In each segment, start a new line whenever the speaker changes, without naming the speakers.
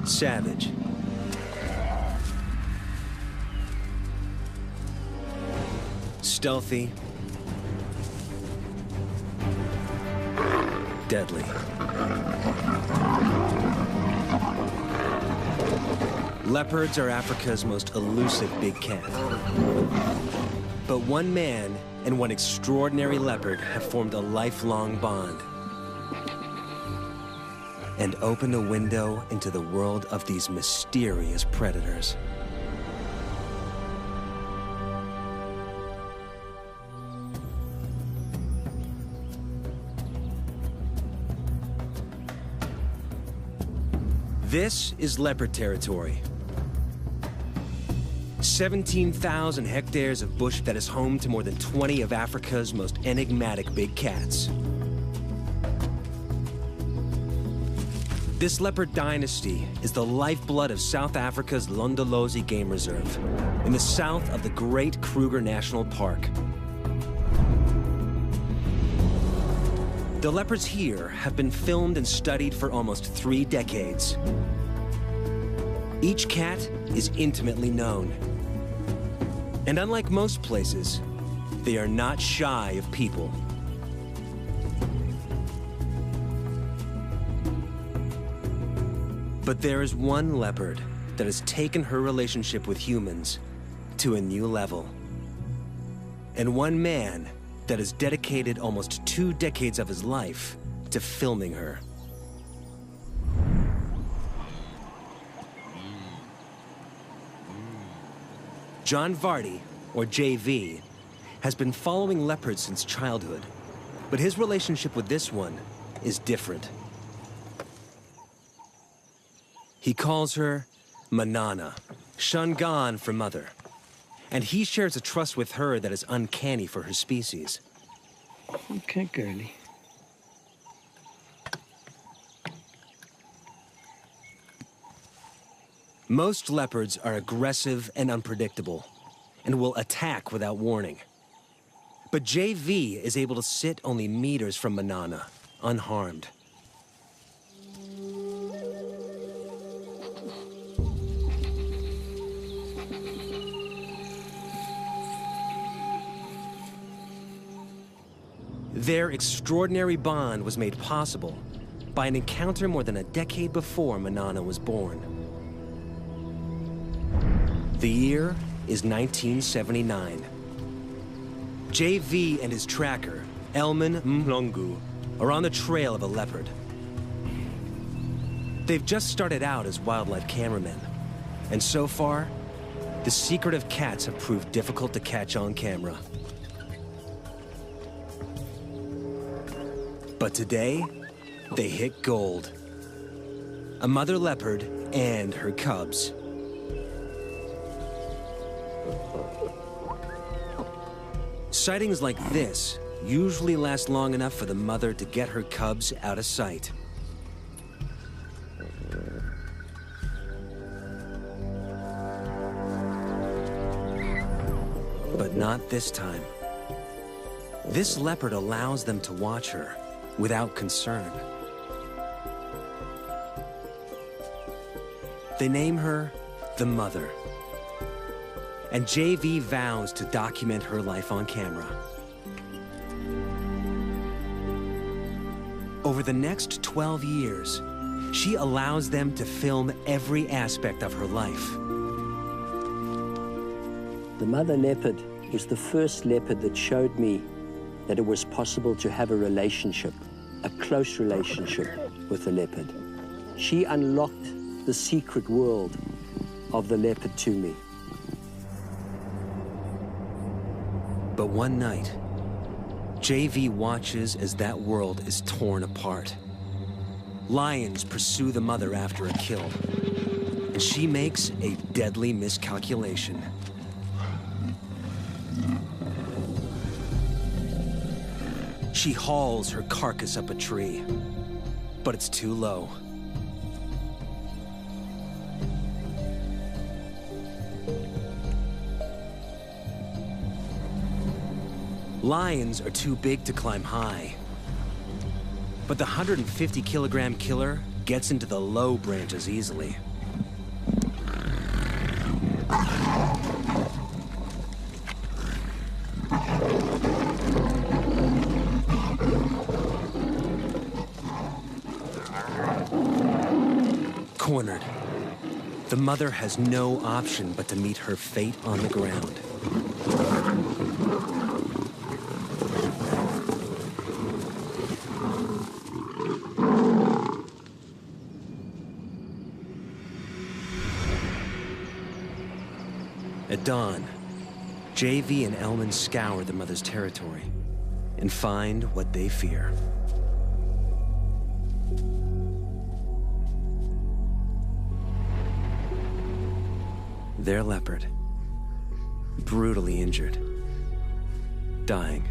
Savage. Stealthy. Deadly. Leopards are Africa's most elusive big cat. But one man and one extraordinary leopard have formed a lifelong bond and opened a window into the world of these mysterious predators. This is leopard territory. 17,000 hectares of bush that is home to more than 20 of Africa's most enigmatic big cats. This leopard dynasty is the lifeblood of South Africa's Londolozi Game Reserve, in the south of the Great Kruger National Park. The leopards here have been filmed and studied for almost 3 decades. Each cat is intimately known. And unlike most places, they are not shy of people. But there is one leopard that has taken her relationship with humans to a new level. And one man that has dedicated almost 2 decades of his life to filming her. John Vardy, or JV, has been following leopards since childhood, but his relationship with this one is different. He calls her Manana, Shangan for mother, and he shares a trust with her that is uncanny for her species.
Okay, girlie.
Most leopards are aggressive and unpredictable, and will attack without warning. But JV is able to sit only meters from Manana, unharmed. Their extraordinary bond was made possible by an encounter more than a decade before Manana was born. The year is 1979. JV and his tracker, Elman Mlongu, are on the trail of a leopard. They've just started out as wildlife cameramen, and so far, the secretive cats have proved difficult to catch on camera. But today, they hit gold. A mother leopard and her cubs. Sightings like this usually last long enough for the mother to get her cubs out of sight. But not this time. This leopard allows them to watch her without concern. They name her the Mother. And JV vows to document her life on camera. Over the next 12 years, she allows them to film every aspect of her life.
The mother leopard was the first leopard that showed me that it was possible to have a relationship, a close relationship with the leopard. She unlocked the secret world of the leopard to me.
But one night, JV watches as that world is torn apart. Lions pursue the mother after a kill, and she makes a deadly miscalculation. She hauls her carcass up a tree, but it's too low. Lions are too big to climb high. But the 150-kilogram killer gets into the low branches easily. Cornered, the mother has no option but to meet her fate on the ground. At dawn, JV and Elman scour the mother's territory and find what they fear. Their leopard, brutally injured, dying.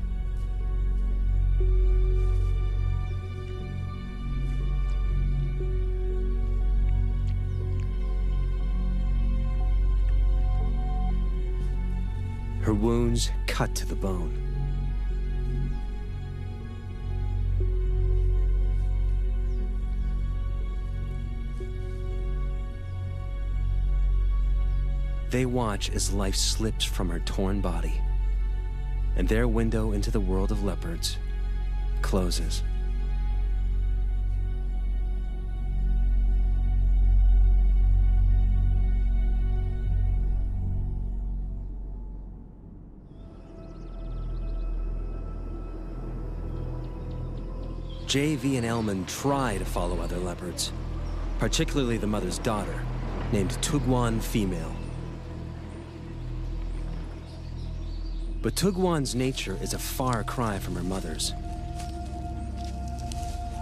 Her wounds cut to the bone. They watch as life slips from her torn body, and their window into the world of leopards closes. JV and Elman try to follow other leopards, particularly the mother's daughter, named Tugwan Female. But Tugwan's nature is a far cry from her mother's.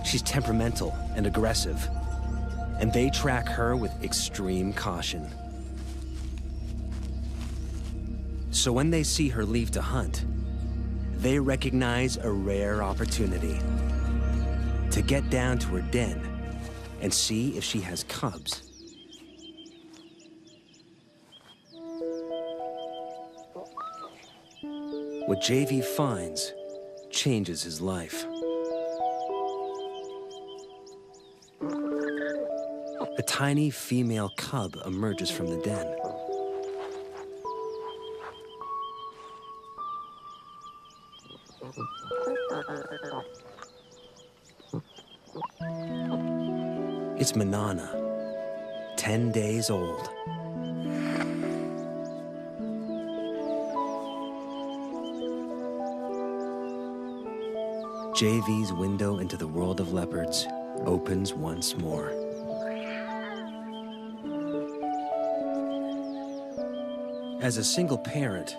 She's temperamental and aggressive, and they track her with extreme caution. So when they see her leave to hunt, they recognize a rare opportunity to get down to her den and see if she has cubs. What JV finds changes his life. A tiny female cub emerges from the den. It's Manana, 10 days old. JV's window into the world of leopards opens once more. As a single parent,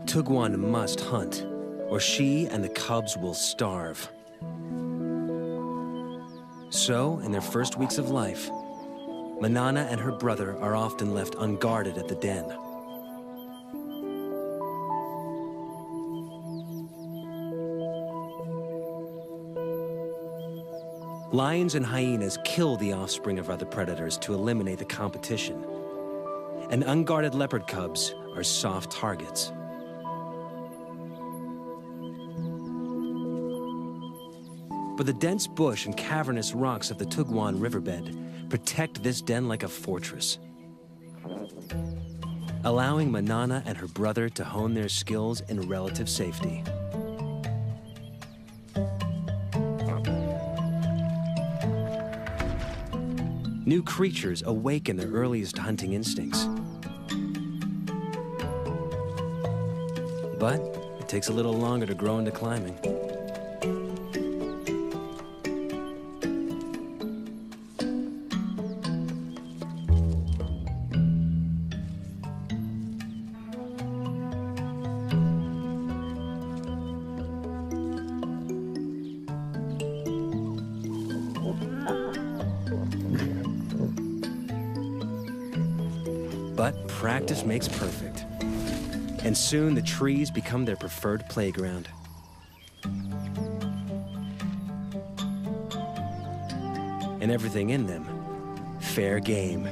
Tugwan must hunt, or she and the cubs will starve. So, in their first weeks of life, Manana and her brother are often left unguarded at the den. Lions and hyenas kill the offspring of other predators to eliminate the competition, and unguarded leopard cubs are soft targets. But the dense bush and cavernous rocks of the Tugwan riverbed protect this den like a fortress, allowing Manana and her brother to hone their skills in relative safety. New creatures awaken their earliest hunting instincts. But it takes a little longer to grow into climbing. But practice makes perfect. And soon the trees become their preferred playground. And everything in them, fair game.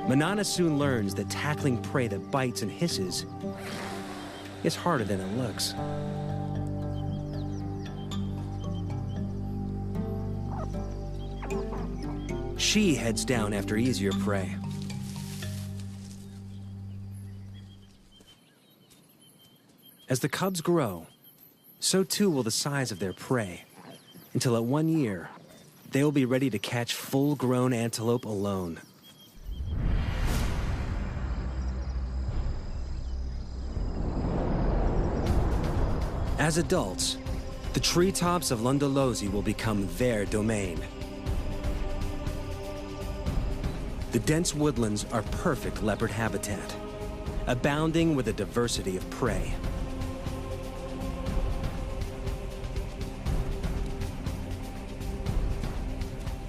Manana soon learns that tackling prey that bites and hisses is harder than it looks. She heads down after easier prey. As the cubs grow, so too will the size of their prey, until at 1 year, they will be ready to catch full-grown antelope alone. As adults, the treetops of Lundalozi will become their domain. The dense woodlands are perfect leopard habitat, abounding with a diversity of prey.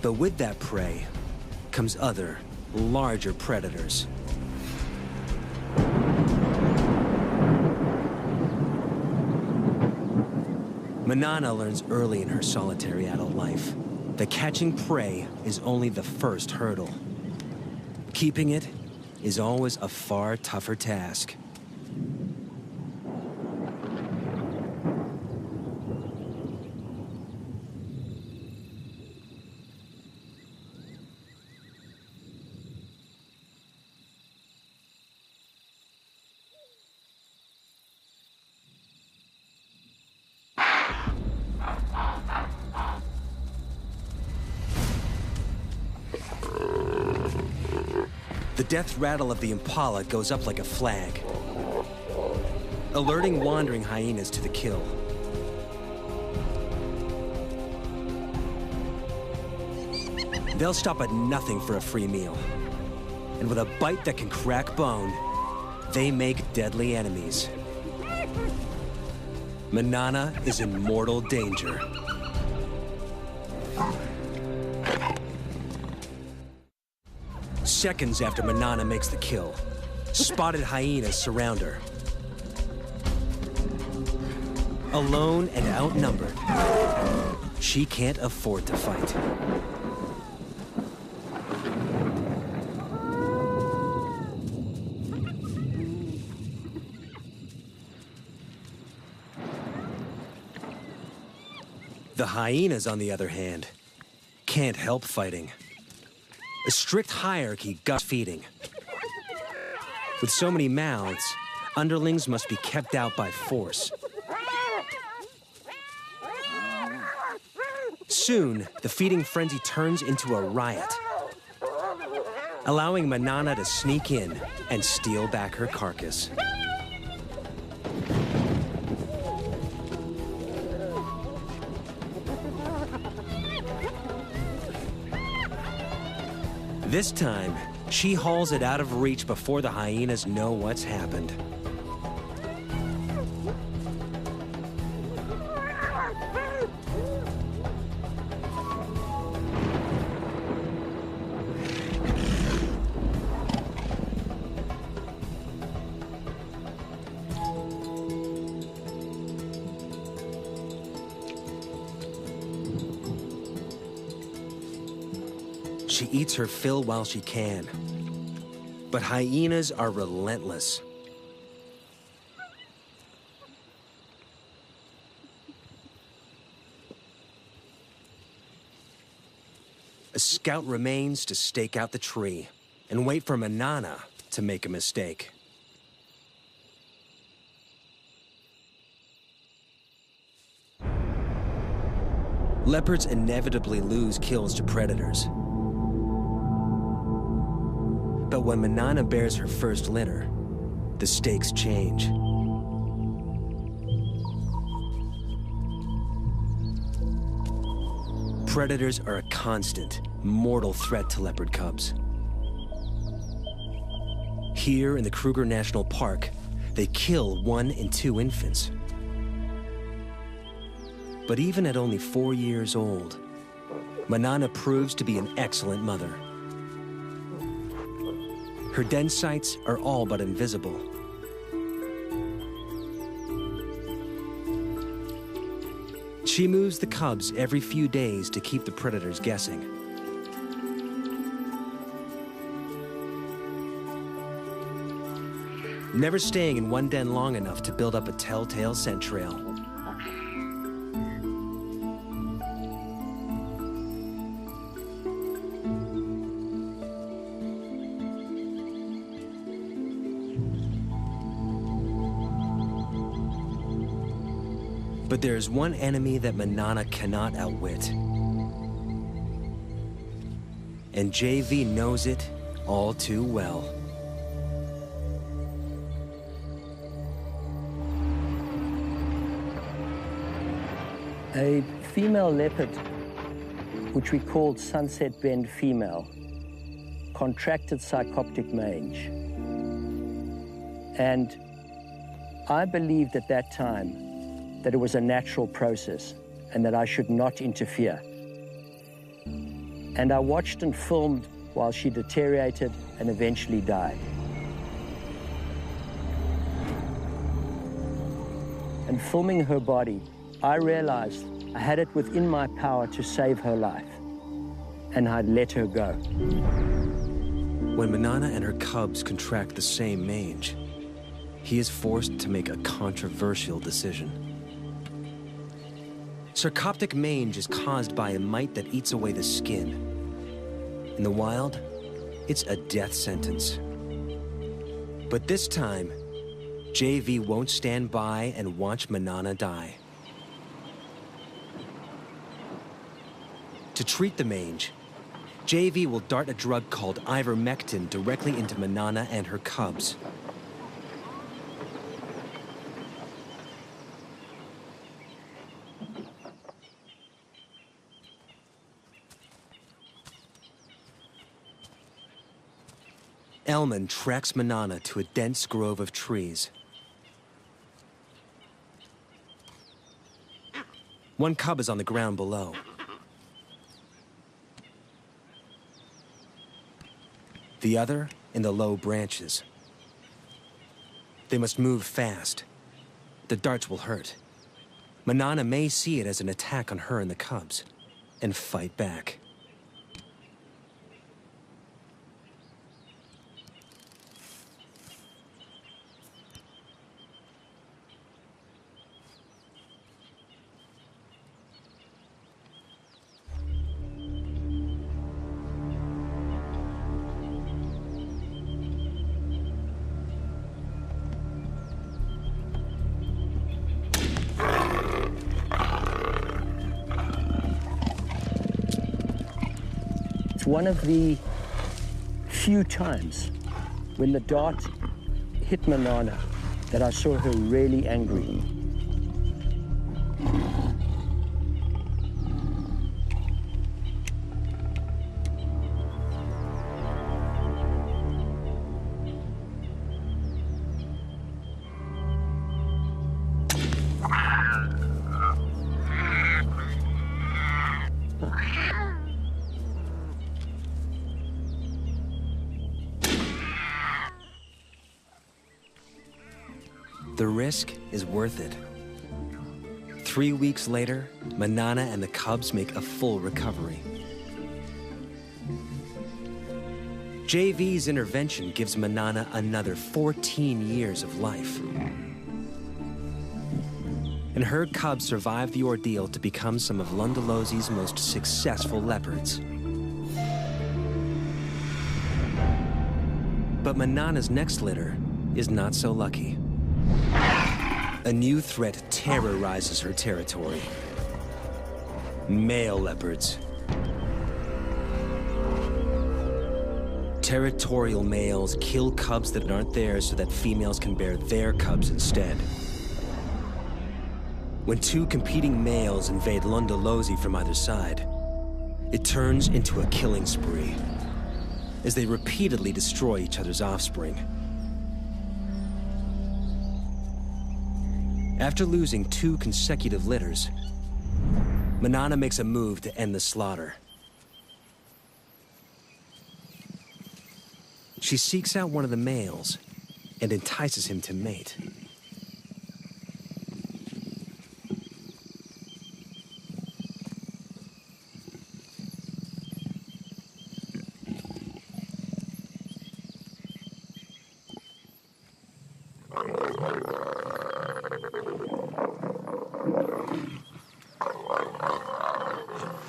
But with that prey comes other, larger predators. Manana learns early in her solitary adult life that catching prey is only the first hurdle. Keeping it is always a far tougher task. The death rattle of the impala goes up like a flag, alerting wandering hyenas to the kill. They'll stop at nothing for a free meal. And with a bite that can crack bone, they make deadly enemies. Manana is in mortal danger. Seconds after Manana makes the kill, spotted hyenas surround her. Alone and outnumbered, she can't afford to fight. The hyenas, on the other hand, can't help fighting. A strict hierarchy guts feeding. With so many mouths, underlings must be kept out by force. Soon, the feeding frenzy turns into a riot, allowing Manana to sneak in and steal back her carcass. This time, she hauls it out of reach before the hyenas know what's happened. She eats her fill while she can. But hyenas are relentless. A scout remains to stake out the tree and wait for Manana to make a mistake. Leopards inevitably lose kills to predators. But when Manana bears her first litter, the stakes change. Predators are a constant, mortal threat to leopard cubs. Here in the Kruger National Park, they kill 1 and 2 infants. But even at only 4 years old, Manana proves to be an excellent mother. Her den sites are all but invisible. She moves the cubs every few days to keep the predators guessing. Never staying in one den long enough to build up a telltale scent trail. But there is one enemy that Manana cannot outwit. And JV knows it all too well.
A female leopard, which we called Sunset Bend female, contracted psychoptic mange. And I believed at that time that it was a natural process and that I should not interfere. And I watched and filmed while she deteriorated and eventually died. And filming her body, I realized I had it within my power to save her life, and I'd let her go.
When Manana and her cubs contract the same mange, he is forced to make a controversial decision. Sarcoptic mange is caused by a mite that eats away the skin. In the wild, it's a death sentence. But this time, JV won't stand by and watch Manana die. To treat the mange, JV will dart a drug called ivermectin directly into Manana and her cubs. Elman tracks Manana to a dense grove of trees. One cub is on the ground below. The other in the low branches. They must move fast. The darts will hurt. Manana may see it as an attack on her and the cubs, and fight back.
It's one of the few times when the dart hit Manana that I saw her really angry.
The risk is worth it. 3 weeks later, Manana and the cubs make a full recovery. JV's intervention gives Manana another 14 years of life. And her cubs survive the ordeal to become some of Lundalosi's most successful leopards. But Manana's next litter is not so lucky. A new threat terrorizes her territory. Male leopards. Territorial males kill cubs that aren't theirs so that females can bear their cubs instead. When two competing males invade Lundalosi from either side, it turns into a killing spree as they repeatedly destroy each other's offspring. After losing 2 consecutive litters, Manana makes a move to end the slaughter. She seeks out one of the males and entices him to mate.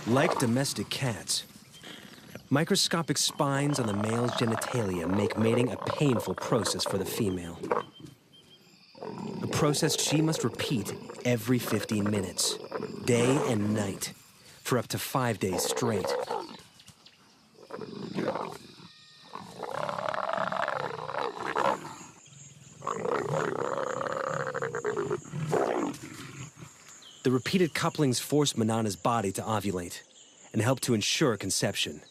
Like domestic cats, microscopic spines on the male's genitalia make mating a painful process for the female. A process she must repeat every 15 minutes, day and night, for up to 5 days straight. The repeated couplings force Manana's body to ovulate and help to ensure conception.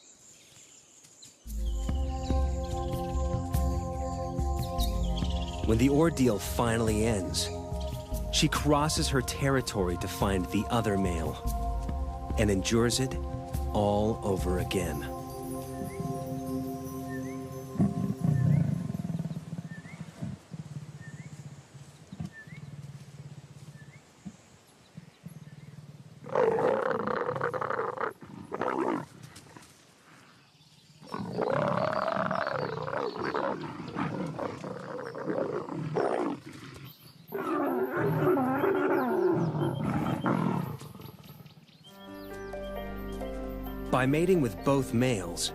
When the ordeal finally ends, she crosses her territory to find the other male and endures it all over again. By mating with both males,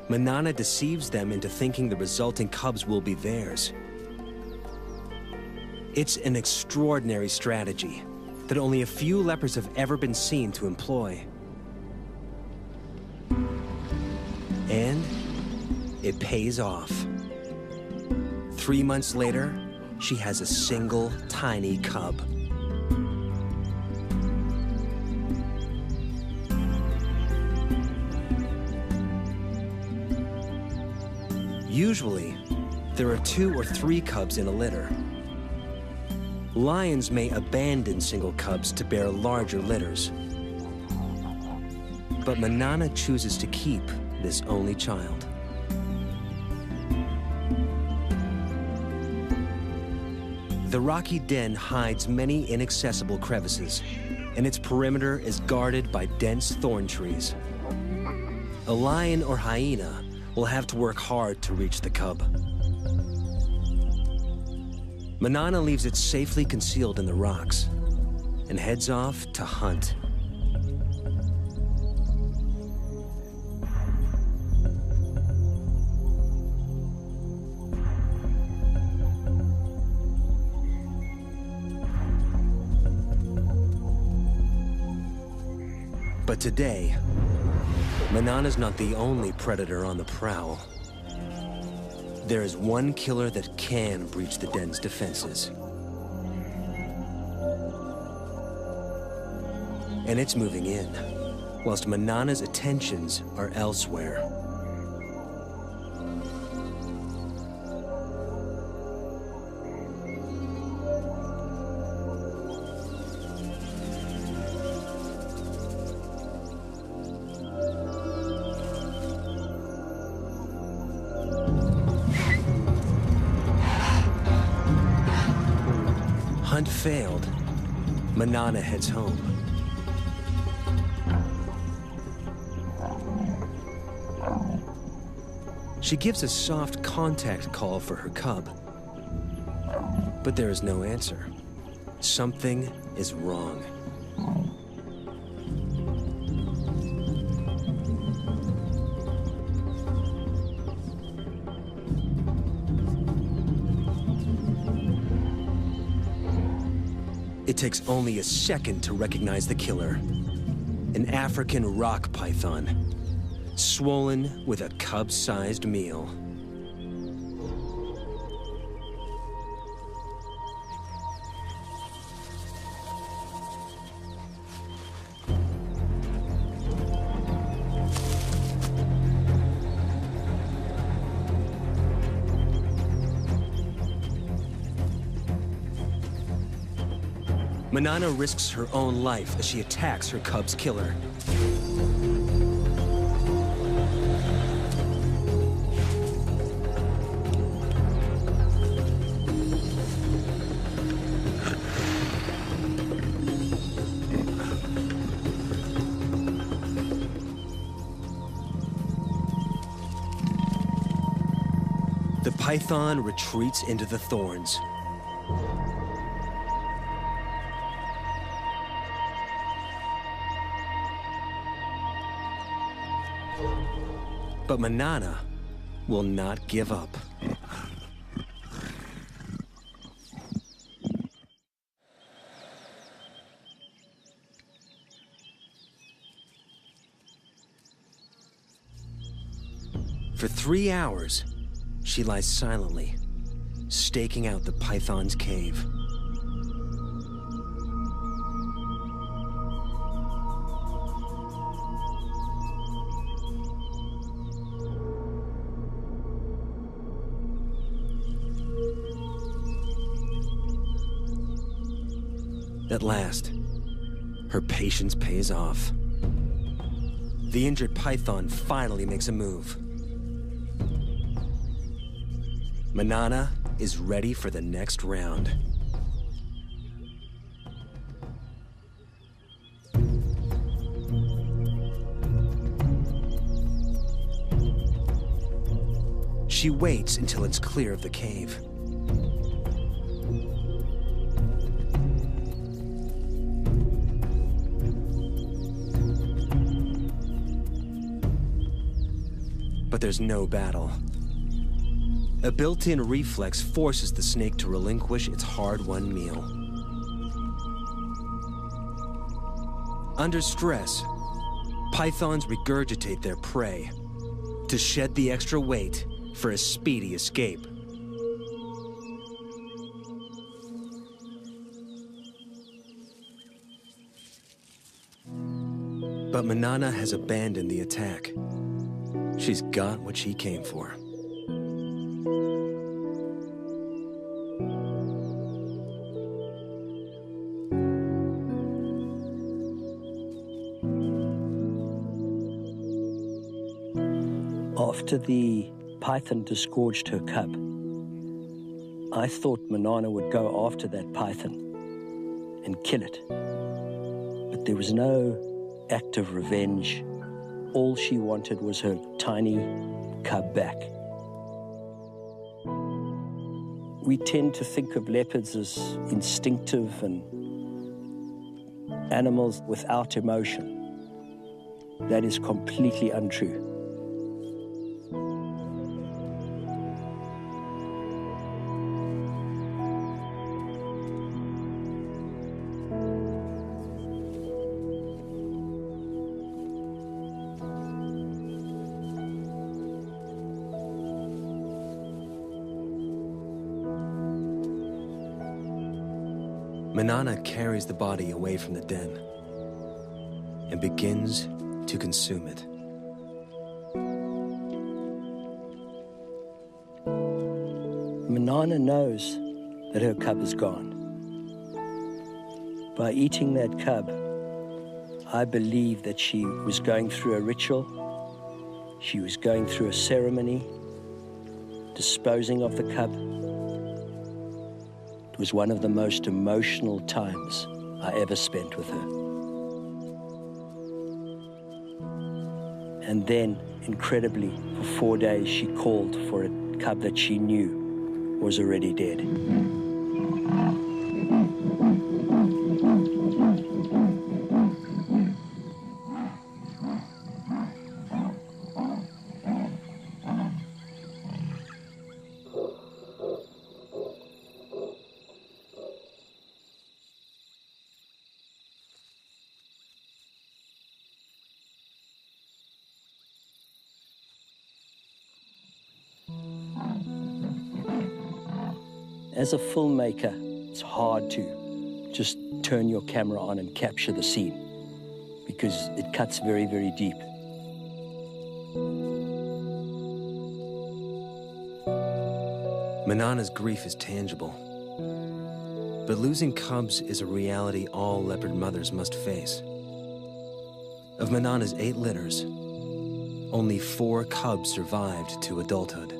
Manana deceives them into thinking the resulting cubs will be theirs. It's an extraordinary strategy that only a few leopards have ever been seen to employ. And it pays off. 3 months later, she has a single tiny cub. Usually, there are 2 or 3 cubs in a litter. Lions may abandon single cubs to bear larger litters. But Manana chooses to keep this only child. The rocky den hides many inaccessible crevices, and its perimeter is guarded by dense thorn trees. A lion or hyena will have to work hard to reach the cub. Manana leaves it safely concealed in the rocks and heads off to hunt. But today, Manana's not the only predator on the prowl. There is one killer that can breach the den's defenses. And it's moving in, whilst Manana's attentions are elsewhere. Hunt failed, Manana heads home. She gives a soft contact call for her cub, but there is no answer. Something is wrong. It takes only a second to recognize the killer. An African rock python, swollen with a cub-sized meal. Manana risks her own life as she attacks her cub's killer. The python retreats into the thorns. But Manana will not give up. For 3 hours, she lies silently, staking out the python's cave. At last, her patience pays off. The injured python finally makes a move. Manana is ready for the next round. She waits until it's clear of the cave. But there's no battle. A built-in reflex forces the snake to relinquish its hard-won meal. Under stress, pythons regurgitate their prey to shed the extra weight for a speedy escape. But Manana has abandoned the attack. She's got what she came for.
After the python disgorged her cub, I thought Manana would go after that python and kill it. But there was no act of revenge. All she wanted was her tiny cub back. We tend to think of leopards as instinctive and animals without emotion. That is completely untrue.
Manana carries the body away from the den and begins to consume it.
Manana knows that her cub is gone. By eating that cub, I believe that she was going through a ritual, she was going through a ceremony, disposing of the cub. It was one of the most emotional times I ever spent with her. And then, incredibly, for 4 days, she called for a cub that she knew was already dead. As a filmmaker, it's hard to just turn your camera on and capture the scene because it cuts very, very deep.
Manana's grief is tangible, but losing cubs is a reality all leopard mothers must face. Of Manana's 8 litters, only 4 cubs survived to adulthood.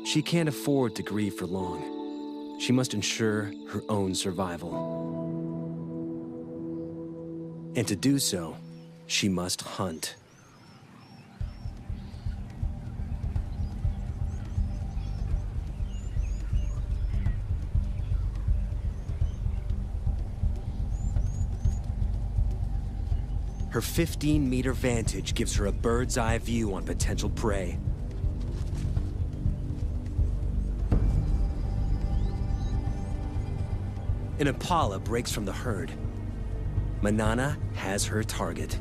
She can't afford to grieve for long. She must ensure her own survival. And to do so, she must hunt. Her 15-meter vantage gives her a bird's-eye view on potential prey. An impala breaks from the herd. Manana has her target.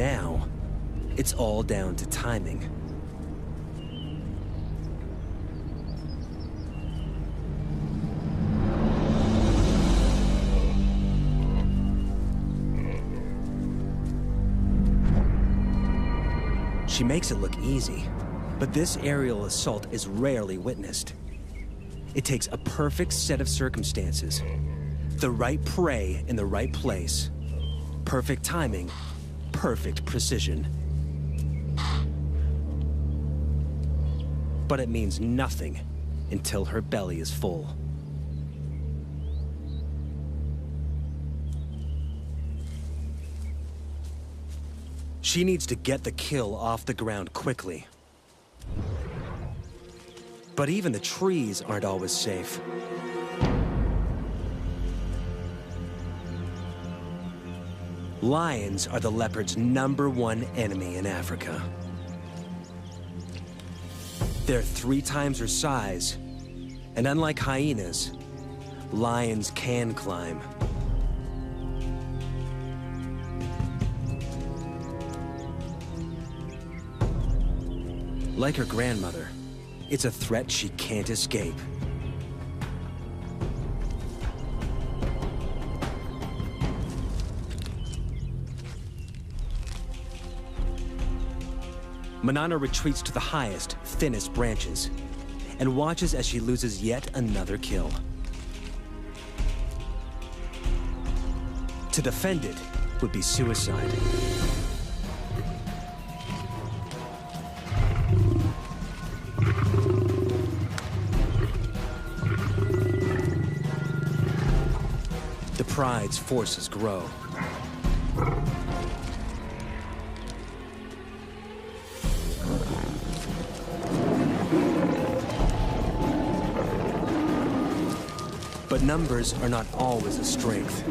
now, it's all down to timing. She makes it look easy, but this aerial assault is rarely witnessed. It takes a perfect set of circumstances, the right prey in the right place, perfect timing, perfect precision. But it means nothing until her belly is full. She needs to get the kill off the ground quickly. But even the trees aren't always safe. Lions are the leopard's #1 enemy in Africa. They're 3 times her size, and unlike hyenas, lions can climb. Like her grandmother, it's a threat she can't escape. Manana retreats to the highest, thinnest branches, and watches as she loses yet another kill. To defend it would be suicide. The pride's forces grow. But numbers are not always a strength.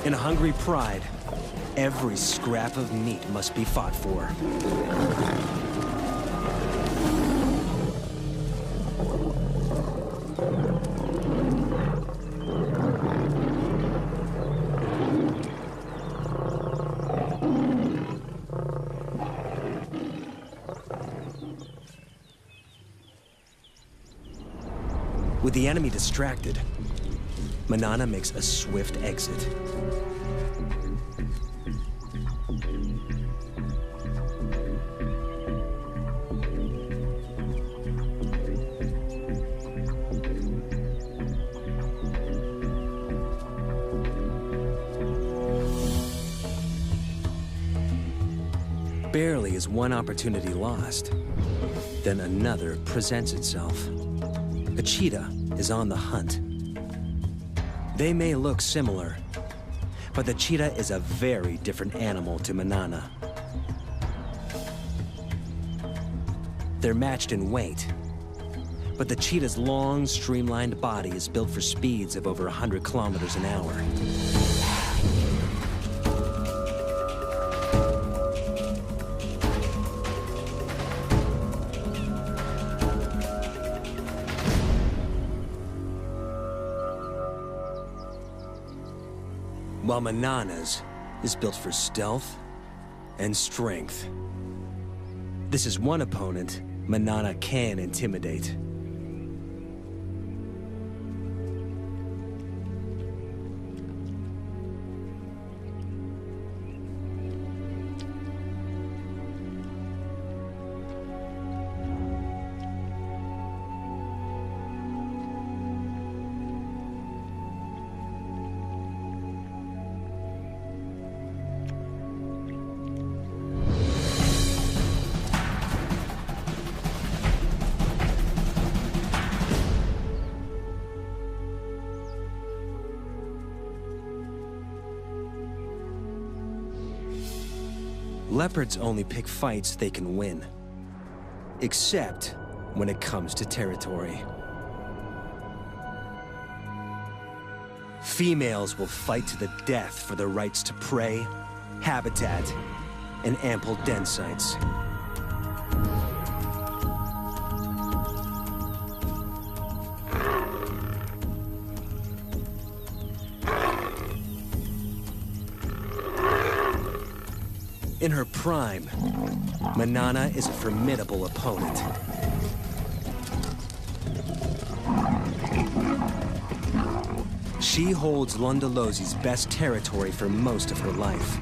In a hungry pride, every scrap of meat must be fought for. With the enemy distracted, Manana makes a swift exit. Barely is one opportunity lost, then another presents itself. A cheetah is on the hunt. They may look similar, but the cheetah is a very different animal to Manana. They're matched in weight, but the cheetah's long, streamlined body is built for speeds of over 100 kilometers an hour. While Manana's is built for stealth and strength. This is one opponent Manana can intimidate. Leopards only pick fights they can win, except when it comes to territory. Females will fight to the death for their rights to prey, habitat, and ample den sites. In her prime, Manana is a formidable opponent. She holds Londolosi's best territory for most of her life.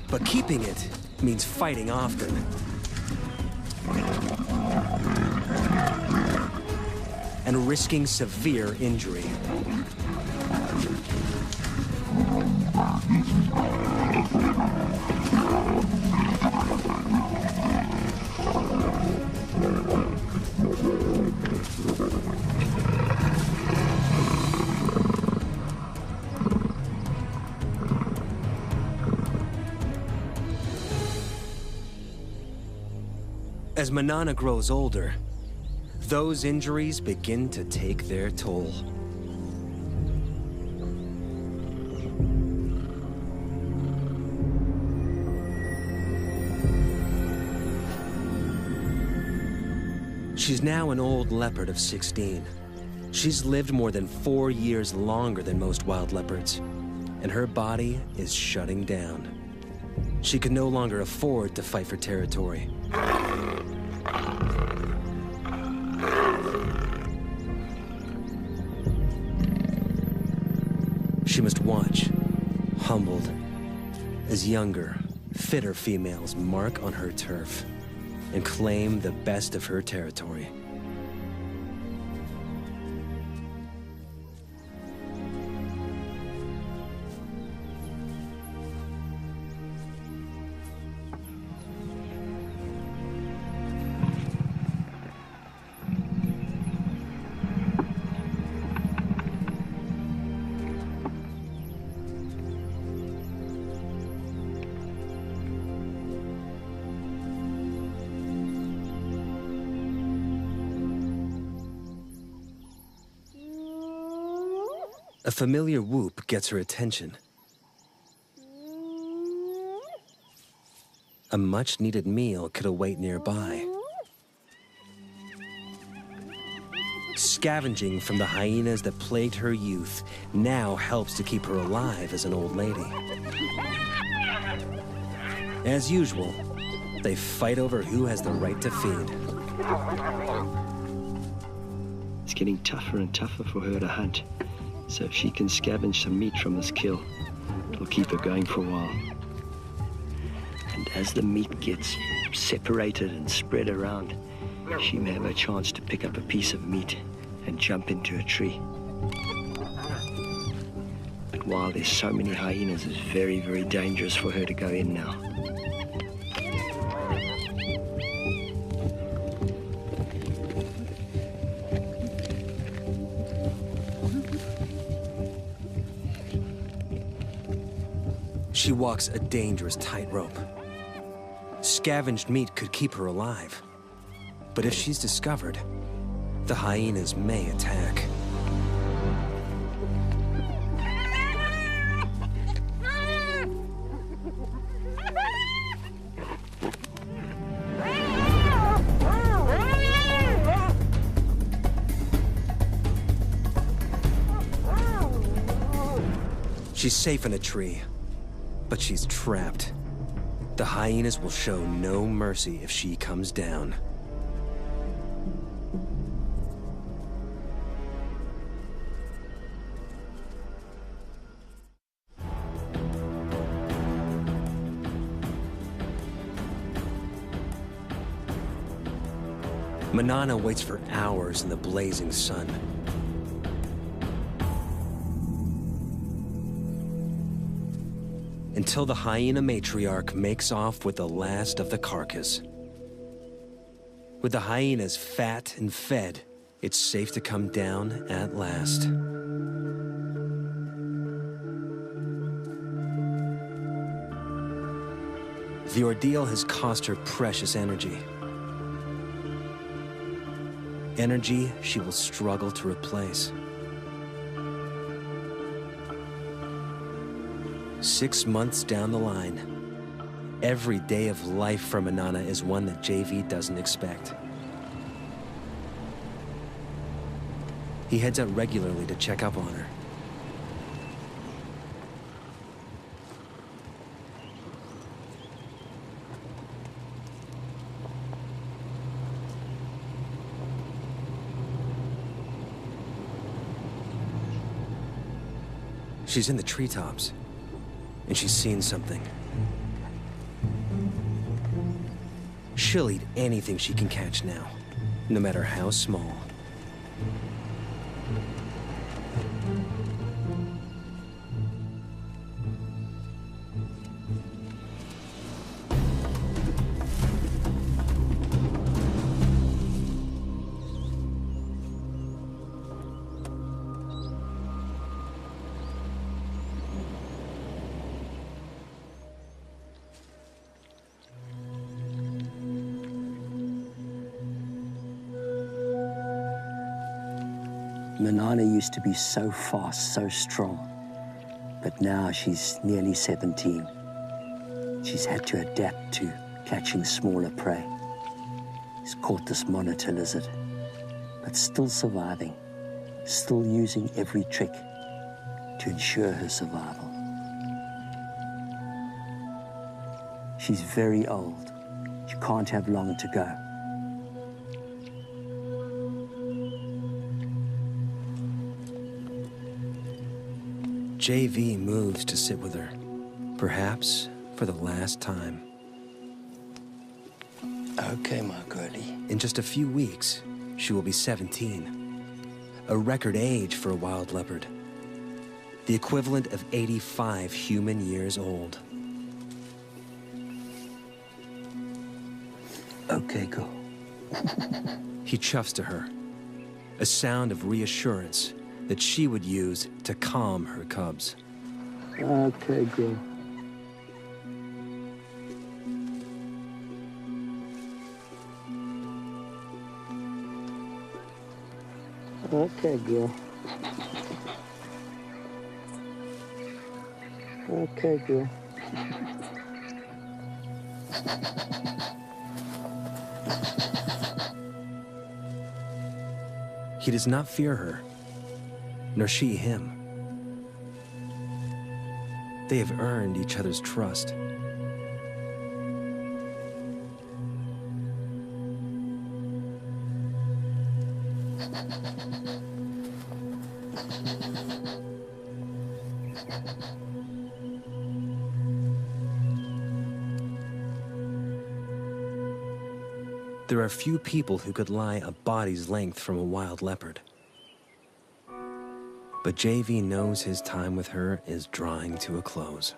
But keeping it means fighting often. And risking severe injury. As Manana grows older, those injuries begin to take their toll. She's now an old leopard of 16. She's lived more than 4 years longer than most wild leopards, and her body is shutting down. She can no longer afford to fight for territory. She must watch, humbled, as younger, fitter females mark on her turf and claim the best of her territory. A familiar whoop gets her attention. A much-needed meal could await nearby. Scavenging from the hyenas that plagued her youth now helps to keep her alive as an old lady. As usual, they fight over who has the right to feed.
It's getting tougher and tougher for her to hunt. So if she can scavenge some meat from this kill, it'll keep her going for a while. And as the meat gets separated and spread around, she may have a chance to pick up a piece of meat and jump into a tree. But while there's so many hyenas, it's very, very dangerous for her to go in now.
She walks a dangerous tightrope. Scavenged meat could keep her alive. But if she's discovered, the hyenas may attack. She's safe in a tree, but she's trapped. The hyenas will show no mercy if she comes down. Manana waits for hours in the blazing sun. Until the hyena matriarch makes off with the last of the carcass. With the hyenas fat and fed, it's safe to come down at last. The ordeal has cost her precious energy. Energy she will struggle to replace. 6 months down the line, every day of life for Manana is one that JV doesn't expect. He heads out regularly to check up on her. She's in the treetops, and she's seen something. She'll eat anything she can catch now, no matter how small.
Manana used to be so fast, so strong, but now she's nearly 17. She's had to adapt to catching smaller prey. She's caught this monitor lizard, but still surviving, still using every trick to ensure her survival. She's very old. She can't have long to go.
JV moves to sit with her, perhaps for the last time.
Okay, my girlie.
In just a few weeks, she will be 17, a record age for a wild leopard, the equivalent of 85 human years old.
Okay, go.
He chuffs to her, a sound of reassurance that she would use to calm her cubs.
Okay, girl. Okay, girl. Okay, girl.
He does not fear her, nor she him. They have earned each other's trust. There are few people who could lie a body's length from a wild leopard. But JV knows his time with her is drawing to a close.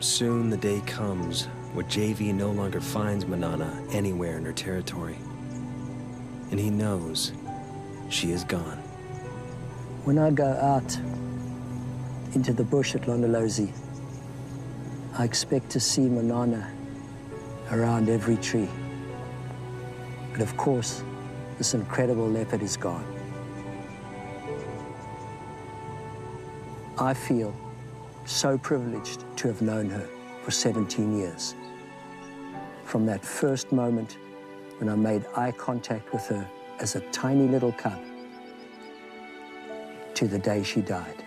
Soon the day comes where JV no longer finds Manana anywhere in her territory. And he knows she is gone.
When I go out into the bush at Londolozi, I expect to see Manana around every tree. But of course, this incredible leopard is gone. I feel so privileged to have known her for 17 years. From that first moment when I made eye contact with her as a tiny little cub to the day she died.